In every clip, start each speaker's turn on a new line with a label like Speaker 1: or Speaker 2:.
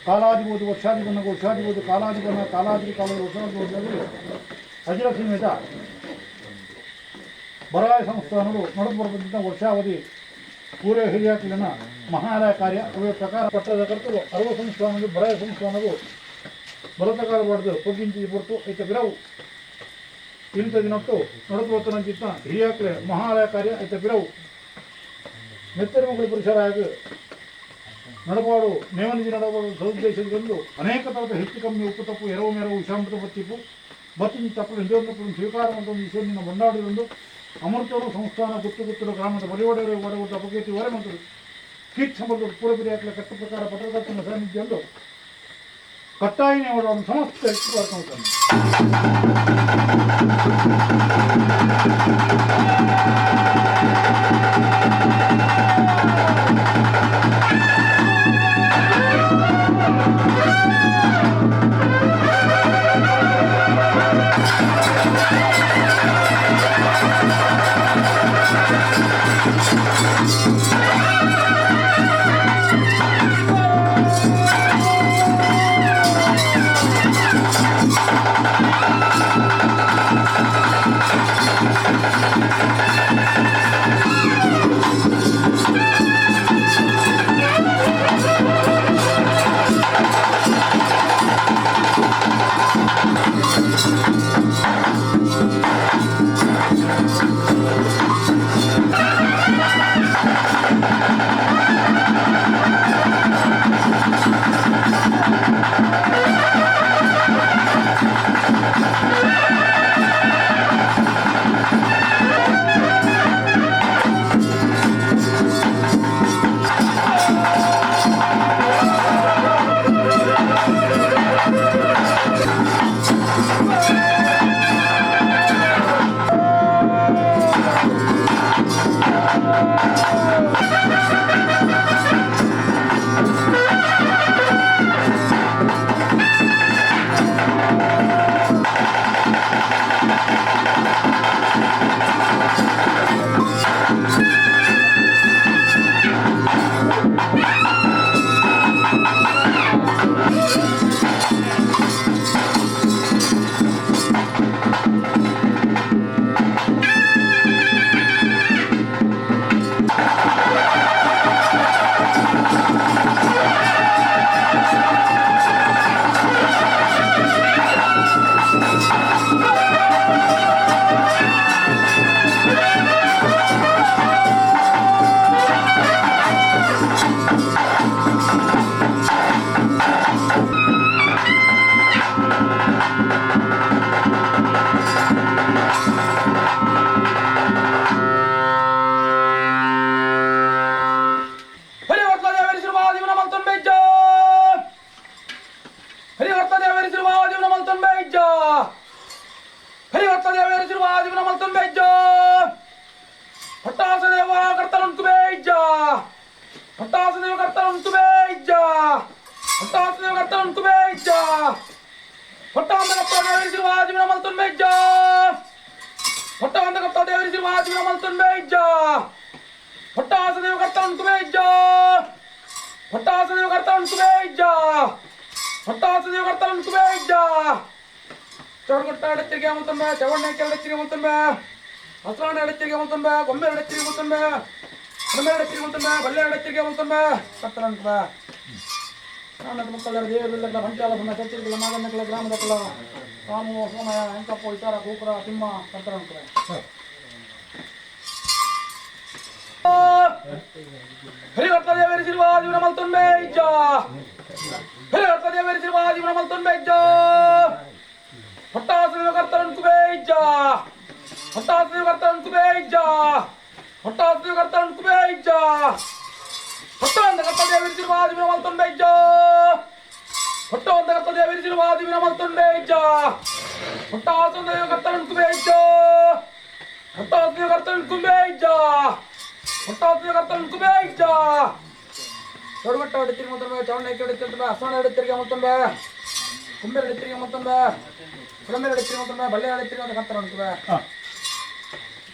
Speaker 1: ಕಾಲಾಧಿಪತಿ ವರ್ಷಾಧಿಪನ ವರ್ಷಾಧಿಪತಿ ಕಾಲಾಧಿಪನ ಕಾಲಾದ್ರಿ ಕಾಲ ವರ್ಷಾಧಿಪತಿ ಅಜಲಕ್ಷ್ಮಿ ಸಮೇತ ಬರಗಾಲ ಸಂಸ್ಥಾನಗಳು ನಡೆದುಬರುತ್ತಿದ್ದ ವರ್ಷಾವಧಿ ಪೂರ್ವ ಹಿರಿಯಾಕಲಿನ ಮಹಾಲಯ ಕಾರ್ಯ ಅವರ ಪ್ರಕಾರ ಪಟ್ಟದ ಕರ್ತರು ಅರವ ಸಂಸ್ಥಾನಗಳು ಬರಾಯ ಸಂಸ್ಥಾನಗಳು ಬಲತಕಾರ ಪಡೆದು ಪೊಗ್ಗಿಂಚಿ ಹೊರತು ಐತ ಬಿರವು ಇಂಥ ದಿನತ್ತು ನಡೆದುವತ್ತನಂಚಿತ್ತ ಹಿರಿಯಾಕಲೆ ಮಹಾಲಯ ಕಾರ್ಯ ಐತ ಬಿರವು ಮೆತ್ತರಿ ಮಕ್ಕಳು ಪುರುಷರಾಗ ನಡಪಾಡು ನೇವನಿಜಿ ನಡಪಾಡು ಸದುದ್ದೇಶದಿಂದ ಅನೇಕ ತರದ ಹೆಚ್ಚು ಕಮ್ಮಿ ಉಪ್ಪು ತಪ್ಪು ಎರವು ಮೆರವು ವಿಷಾಮೃತ ಬತ್ತಿಪ್ಪು ಬತ್ತಿನ ತಪ್ಪು ಹಿಂದೊಂದು ಸ್ವೀಕಾರ ಮತ್ತು ಈಶ್ವರನಿನ ಬಂಡಾಡಿದಂದು ಅಮೃತರು ಸಂಸ್ಥಾನ ಗುತ್ತು ಗ್ರಾಮದ ಬಲಿವಡೆಯರು ಒಡಗುಟ್ಟು ಅಪಕೇತಿ ವರೆ ಮತ್ತು ಕೀಟ್ ಸಂಬಂಧ ಪೂರ್ವಪಿರಿ ಹಾಕಲ ಕಟ್ಟ ಪ್ರಕಾರ ಪತ್ರಕರ್ತನ ಸಾನ್ನಿಧ್ಯ ಎಂದು ಕಟ್ಟಾಯಿನೇ ಒಡವನ್ನು ಸಮಸ್ತ ಹೆಚ್ಚು ಬರ್ತಾನೆ.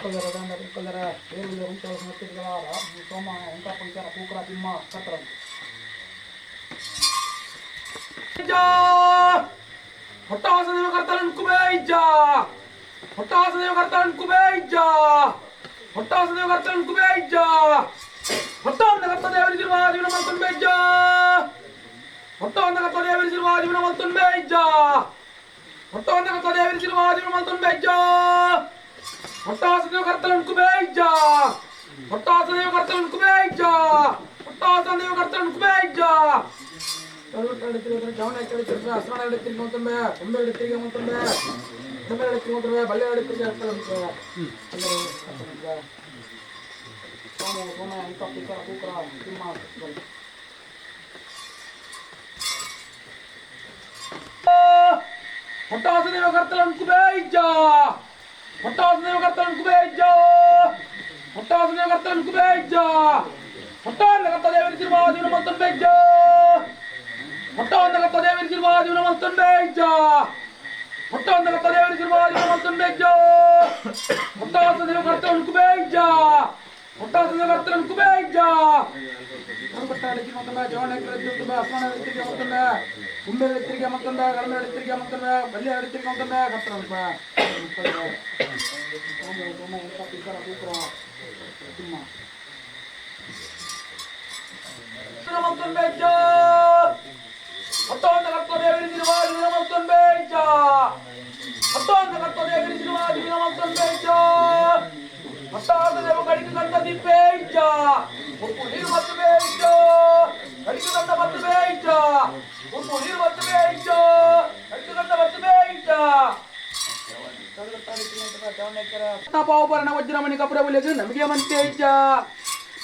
Speaker 2: Kolera dan dari kolera ini untuk mati gelara sama untuk pencara kukra timma katran. Ja, hotas ne kartalan kubeja, hotas ne kartalan kubeja, hotas ne kartalan kubeja, hotas ne kartalan dewi sirwadi na malton beja, hotas ne kartalan dewi sirwadi na malton beja, hotas ne kartalan dewi sirwadi na malton beja. Hotasane kartalan kubeja, hotasane kartalan kubeja, hotasane kartalan kubeja. Kalau ada cerita jangan ada cerita asal ada cerita nonton be, ambil ada cerita nonton be, ambil ada cerita nonton be, balik ada cerita asal be. Kamu angkat kita kukra, cuma. Hotasane kartalan kubeja. Hotasane kartalan kubeja, hotasane kartalan kubeja, hotasane kartalan dewi sirwadi na malton beja, hotasane kartalan dewi sirwadi na malton beja, hotasane kartalan dewi sirwadi na malton beja, hotasane kartalan kubeja, hotasane kartalan kubeja. Kamu bertanya di mana jangan ekor itu tuh asman ada tiga malton be, umber ada tiga malton be, kalau ada tiga malton be, balik ada tiga malton be, kartalan be. Kamu angkat kita kukra, cuma. Namalton beja, hotasane kartalan dewi sirwadi na malton beja, hotasane kartalan dewi sirwadi na malton beja, hotasane dewi kadi kanta di beja, urpulir matu beja, kadi kanta matu beja, urpulir matu beja, kadi kanta matu beja. Tapawaran wajramani kaprabulegun namiಗೆ ಮಂತೇಜ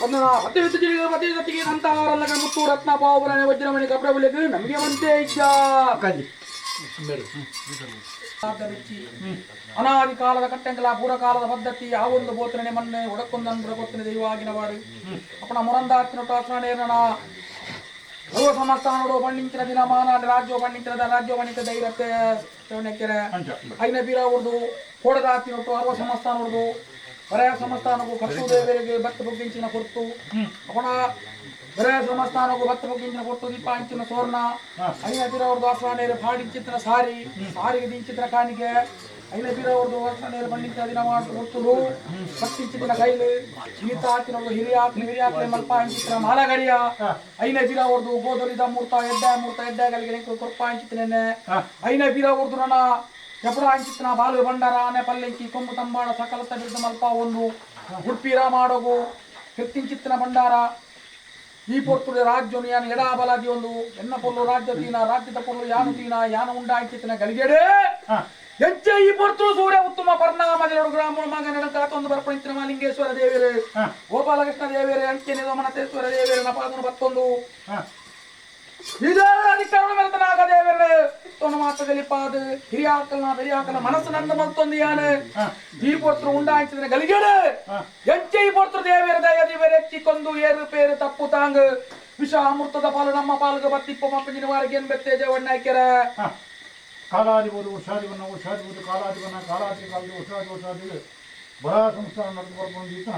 Speaker 2: ಪನ್ನನ ಮತ್ತೆ ವಿತಜಿಗೆ ಮತ್ತೆ ಸತಿಗೆ ಅಂತಾರಲ್ಲಗ ಮುತ್ತು ರತ್ನ ಪಾವರನೆ ವಜ್ರಮಣಿ ಕಪ್ರಬುಲೆgun ನಮಿಗೆ ಮಂತೇಜ ಕಜಿ ಅನಾದಿ ಕಾಲದ ಕಟ್ಟೆಂಗಲ ಪೂರ್ವಕಾಲದ ಪದ್ಧತಿ ಯಾವೊಂದು ಬೋತನೆ ಮನ್ನೆ ಒಡಕೊಂದನ್ ಗೊತ್ತಿನ ದೈವಾಗಿನ ಬಾಡು ಅಪ್ಪನ ಮುರಂದಾತಿನ ಟಾಸ್ನಾನೇರನ ಸರ್ವ ಸಮಸ್ಥಾನಗಳು ಪಂಡಿಂಚಿನ ದಿನಮಾನ ರಾಜ್ಯ ಪಂಡಿತ ಧೈರ್ಯತೆ ಚವಣೆಕೆರೆ ಐನ ಬೀರ ಹೊಡೆದು ಕೋಡದಾತಿನೊಟ್ಟು ಅರ್ವ ಸಮಸ್ಥಾನ ಹೊಡೆದು ಬರೆಯ ಸಮಸ್ಥಾನಕ್ಕೂ ಕಟ್ಟು ದೇವರಿಗೆ ಭತ್ತ ಬಗ್ಗಿಂಚಿನ ಕೊಟ್ಟು ಅವನ ಬರೆಯ ಸಮಸ್ಥಾನಕ್ಕೂ ಭತ್ತ ಬಗ್ಗಿಂಚಿನ ಕೊಟ್ಟು ದೀಪ ಹಂಚಿನ ಸೋರ್ಣ ಐನ ಬೀರ ಹೊಡೆದು ಆಸ್ವಾನೇರು ಪಾಡಿಂಚಿನ ಸಾರಿಗೆ ದಿಂಚಿನ ಕಾಣಿಕೆ ಐನ ಬೀರ ಹೊಡೆದು ಆಸ್ವಾನೇರು ಪಂಡಿಂಚಿನ ದಿನ ಕೊಟ್ಟು ಭಕ್ತಿಂಚಿನ ಕೈಲು ಚೀತ ಹಾಕಿನವರು ಹಿರಿಯಾಕ್ಲೆ ಮಲ್ಪ ಹಂಚಿನ ಮಾಲಗರಿಯ ಐನ ಬೀರ ಹೊಡೆದು ಗೋದಲಿದ ಮೂರ್ತ ಎಡ್ಡಗಳಿಗೆ ಕೊರ್ಪ ಹಂಚಿತನೇನೆ ಐನ ಬೀರ ಹೊಡೆದು ನನ್ನ ಎಪಡ ಹಂಚಿನ ಬಾಲು ಬಂಡಾರ ಆನೆ ಪಲ್ಲೆಂಕಿ ಕೊಂಬು ತಂಬಾಡ ಸಕಲ ಬಿರುದು ಮಲ್ಪ ಒಂದು ಉಡ್ಪೀರ ಮಾಡೋಗು ಕೆತ್ತಿಂಚಿತ್ತಿನ ಭಂಡಾರ ಈ ಪೊರ್ತುಡೆ ರಾಜ್ಯನು ಯಾನು ಎಡಾಬಲಾದಿ ಒಂದು ಎನ್ನ ಪೊರ್ಲು ರಾಜ್ಯದ ಪೊರ್ಲು ಯಾನು ಉಂಡಾಂಚಿತ್ತಿನ ಗಲಿಗೆಡೆ ಹೆಜ್ಜೆ ಈ ಪೊರ್ತುಳು ಸೂರ್ಯ ಉತ್ತಮ ಪರಿಣಾಮದೆರಡು ಗ್ರಾಮ ಮಗನ ಕಾತೊಂದು ಬರ್ಪಣಿಂಚಿನ ಮಾಲಿಂಗೇಶ್ವರ ದೇವಿಯರು ಗೋಪಾಲಕೃಷ್ಣ ದೇವಿಯರು ಅಂಕೆ ನಿಗಮನತೇಶ್ವರ ದೇವಿಯರು ನಪಾದನು ಬತ್ತೊಂದು ಅಧಿಕಾರ ಮೆಲತನಾಗ ದೇವರೇ ತೊನ ಮಾತದಲ್ಲಿ ಪಾದ ಹಿರಿಯಾಕಲ್ನ ಮನಸ್ಸು ನಂದ ಮಲ್ತೊಂದು ಯಾನೆ ಈ ಪೊರ್ತರು ಉಂಡಾಂಚಿನ ಗಲಿಗೆಡೆ ಹೆಜ್ಜೆ ಈ ಪೊರ್ತರು ದೇವಿಯರ ದಯದಿ ಬೆರೆಚ್ಚಿಕೊಂದು ಏರು ಪೇರು ತಪ್ಪು ತಾಂಗ್ ವಿಷ ಅಮೃತದ ಪಾಲು ನಮ್ಮ ಪಾಲ್ಗ ಬತ್ತಿಪ್ಪ ಮಪ್ಪಂಜಿನ ವಾರಿಗೆ ಏನ್ ಬೆತ್ತೇಜ ಒಣ್ಣಾಕ್ಯರ
Speaker 1: ಕಾಲಾಧಿಪತಿ ಉಷಾಧಿಪತಿ ಕಾಲಾಧಿಪನ ಕಾಲಾದಿ ಉಷಾದಿ ಬರ ಸಂಸ್ಥಾನ ನಡೆದು ಬರ್ಬಂದಿದ್ದ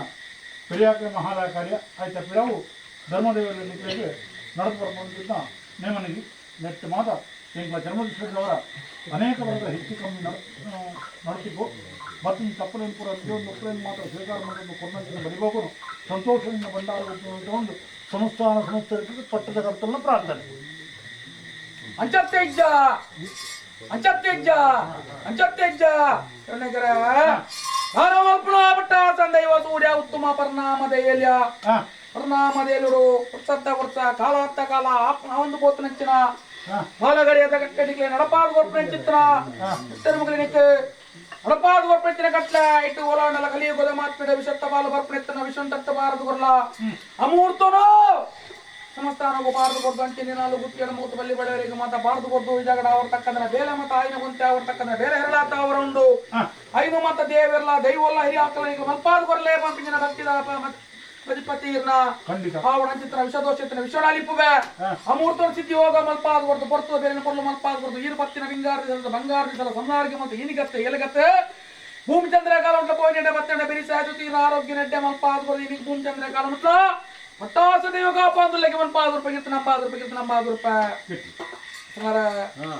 Speaker 1: ಪೆರಿಯಾಕ್ರೆ ಮಹಾಲಯ ಕಾರ್ಯ ಆಯ್ತಾ ಪಿರಾವು ಧರ್ಮದೇವರ ನಿಗ್ರಹಕ್ಕೆ ನಡೆದು ಬರ್ಬಂದಿದ್ದ ನೇಮನಿಗೆ ನೆಟ್ಟು ಮಾತ ಎಂಗ್ಲ ಜನ್ಮದಿವಸದವರ ಅನೇಕ ವರ್ಗದ ಹೆಚ್ಚು ಕಮ್ಮಿ ನಡೆಸಿದ್ದು ಮತ್ತು ಈ ತಪ್ಪಲೇನು ಪೂರ ಒಂದು ಒಪ್ಪಲೇನು ಮಾತ್ರ ಸ್ವೀಕಾರ ಮಾಡೋದು ಕೊನ್ನಂಚಿನ ಬಲಿಗೋಗನು ಸಂತೋಷದಿಂದ ಬಂಡಾರ ತಗೊಂಡು ಸಂಸ್ಥೆಗೆ ಪಟ್ಟದ ಕರ್ತನ ಪ್ರಾರ್ಥನೆ
Speaker 2: ಅಂಚತ್ತೆಜ್ಜ ಪಟ್ಟ ಸಂದೈವ ಸೂರ್ಯ ಉತ್ತಮ ಪರಿಣಾಮದೇಲುಡು ವರ್ಷ ಕಾಲಾತ್ತ ಕಾಲ ಒಂದು ಬೋತನಂಚಿನ ಬಾಲಗಡಿಯದ ಕಟ್ಟಡಿಗೆ ನಡಪಾದ ಗೋರ್ಪಣೆಂಚಿತ್ತನ ಮುಗಲಿನಕ್ಕೆ ನಡಪಾದ ಗೋರ್ಪಣೆಂಚಿನ ಕಟ್ಲ ಇಟ್ಟು ಓಲಾಂಡಲ ಕಲಿಯುಗದ ಮಾತ್ಪಿಡ ವಿಷತ್ತ ಬಾಲು ಬರ್ಪಣೆತ್ತನ ವಿಷಂಟತ್ತ ಬಾರದು ಕೊರ್ಲ ಅಮೂರ್ತನು ಸಮಸ್ಥಾನಗೂ ಬಾರದು ಕೊಡ್ದು ಅಂಚಿನ ನಾಲ್ಕು ಗುತ್ತಿಯನ್ನು ಮೂತು ಬಲ್ಲಿ ಬಳೆಯವರಿಗೆ ಮಾತ ಬಾರದು ಕೊಡ್ದು ಈ ಜಾಗಡ ಅವ್ರ ತಕ್ಕಂದ್ರೆ ಬೇಲೆ ಮತ ಐನ ಗೊಂತೆ ಅವ್ರ ತಕ್ಕಂದ್ರೆ ಬೇರೆ ಹೆರಳಾತ ಅವರ ಉಂಡು ಐನು ಮತ ದೇವೆಲ್ಲ ದೈವಲ್ಲ ಹಿರಿಯ ಹಾಕಲ ಈಗ ಮಲ್ಪಾದ ಕೊರ್ಲೆ ಪಂಪಿನ ಭಕ್ತಿದ ಪ್ರತಿಪತ್ತಿ ಇರ್ನ ಅವನ ಚಿತ್ರ ವಿಷದೋಷಿತ್ರ ವಿಷಡಾಲಿಪ್ಪುವೆ ಅಮೂರ್ತನ ಸಿದ್ಧಿ ಹೋಗ ಮಲ್ಪಾದ ಕೊಡ್ದು ಬರ್ತದ ಬೇರೆ ಕೊರ್ಲು ಮಲ್ಪಾದ ಕೊಡ್ದು ಈರು ಪತ್ತಿನ ಬಂಗಾರದಿಸಲ ಸಂಸಾರಿಗೆ ಮತ್ತು ಈನಿಗತ್ತೆ ಎಲಗತ್ತೆ भूमि चंद्रकाल मतलब पोइने बत्ते बेरी साजु तीर आरोग्य नेड्डे मन पास कर दी भूमि चंद्रकाल मतलब पटास देव का 5 लेके मन 5 रुपए कितना 5 रुपए कितना 5 रुपए
Speaker 1: किती
Speaker 2: तुम्हारा
Speaker 1: हां